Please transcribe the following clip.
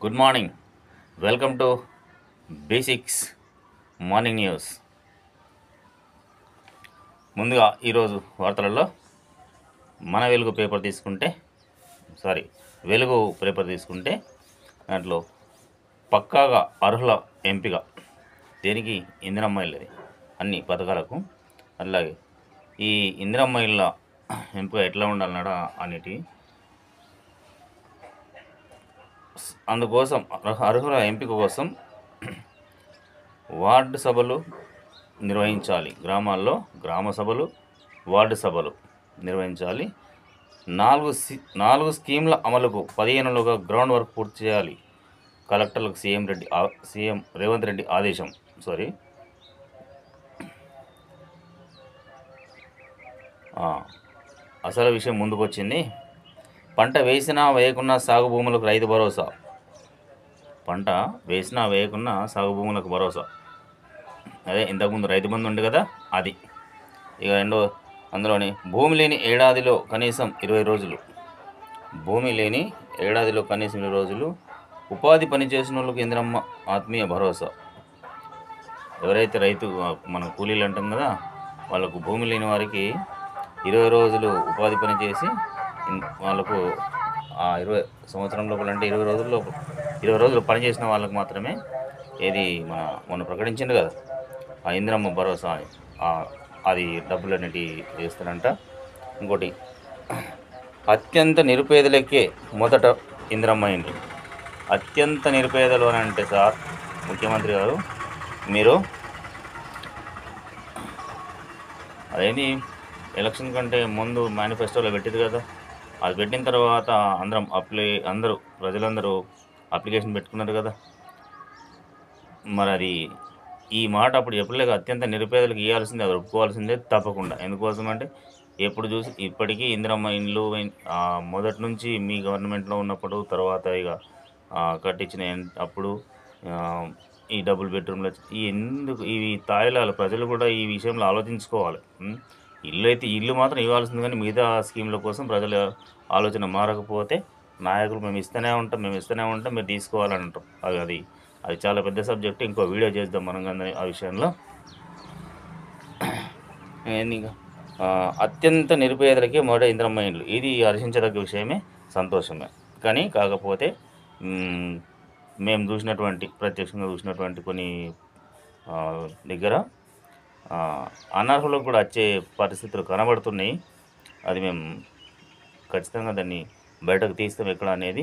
Good morning. Welcome to basics morning news. ముందుగా ఈరోజు వార్తలలో మన వెలుగు పేపర్ తీసుకుంటే వెలుగు పేపర్ తీసుకుంటే దాంట్లో పక్కాగా అర్హుల ఎంపిక దేనికి ఇందిరమ్మ ఇళ్ళది అన్ని పథకాలకు. అలాగే ఈ ఇందిరమ్మ ఇళ్ళ ఎంపిక ఎట్లా ఉండాలన్నాడా అనేటి అందుకోసం అర్హుల ఎంపిక కోసం వార్డు సభలు నిర్వహించాలి. గ్రామాల్లో గ్రామ సభలు, వార్డు సభలు నిర్వహించాలి. 4 స్కీమ్ల అమలుకు 15లోగా గ్రౌండ్ వర్క్ పూర్తి చేయాలి. కలెక్టర్లకు సీఎం రేవంత్ రెడ్డి ఆదేశం. అసలు విషయం ముందుకు వచ్చింది. పంట వేసినా వేయకున్నా సాగు భూములకు రైతు భరోసా. పంట వేసినా వేయకున్నా సాగు భూములకు భరోసా. అదే ఇంతకుముందు రైతు బంధు ఉంది కదా, అది. ఇక అందులోని భూమి లేని ఏడాదిలో కనీసం 20 రోజులు, భూమి లేని ఏడాదిలో కనీసం 20 రోజులు ఉపాధి పనిచేసిన వాళ్ళకి ఇందిరమ్మ ఆత్మీయ భరోసా. ఎవరైతే రైతు మన కూలీలు అంటాం కదా, వాళ్ళకు భూమి లేని వారికి 20 రోజులు ఉపాధి పని చేసి వాళ్ళకు 20 సంవత్సరం లోపల అంటే 20 రోజులు పనిచేసిన వాళ్ళకు మాత్రమే ఏది మొన్న ప్రకటించింది కదా ఆ ఇందిరమ్మ భరోసా, అది డబ్బులు అనేటివి చేస్తారంట. ఇంకోటి, అత్యంత నిరుపేదలకే మొదట ఇందిరమ్మ ఇండ్లు. అత్యంత నిరుపేదలు అని అంటే సార్ ముఖ్యమంత్రి గారు, మీరు అదేంటి ఎలక్షన్ కంటే ముందు మేనిఫెస్టోలో పెట్టింది కదా, అది పెట్టిన తర్వాత అందరూ ప్రజలందరూ అప్లికేషన్ పెట్టుకున్నారు కదా, మరి అది ఈ మాట అప్పుడు చెప్పలేక అత్యంత నిరుపేదలకు ఇవ్వాల్సిందే, అది ఒప్పుకోవాల్సిందే తప్పకుండా. ఎందుకోసం అంటే ఎప్పుడు చూసి ఇప్పటికీ ఇందిరమ్మ ఇండ్లు మొదటి నుంచి మీ గవర్నమెంట్లో ఉన్నప్పుడు, తర్వాత ఇక కట్టించిన అప్పుడు ఈ డబుల్ బెడ్రూమ్లు ఎందుకు ఇవి తాయిలాలు, ప్రజలు కూడా ఈ విషయంలో ఆలోచించుకోవాలి. ఇల్లు మాత్రం ఇవ్వాల్సింది, కానీ మిగతా స్కీమ్ల కోసం ప్రజల ఆలోచన మారకపోతే నాయకులు మేము ఇస్తూనే ఉంటాం మీరు తీసుకోవాలని అంటాం. అది చాలా పెద్ద సబ్జెక్ట్. ఇంకో వీడియో చేద్దాం మనం కానీ ఆ విషయంలో. ఇంకా అత్యంత నిరుపేదలకి మొదట ఇందిరమ్మ ఇండ్లు, ఇది హర్షించదగ్గ విషయమే, సంతోషమే. కానీ కాకపోతే మేము ప్రత్యక్షంగా చూసినటువంటి కొన్ని దగ్గర అనర్హులకు కూడా వచ్చే పరిస్థితులు కనబడుతున్నాయి. అది మేము ఖచ్చితంగా దాన్ని బయటకు తీస్తాం ఎక్కడ అనేది.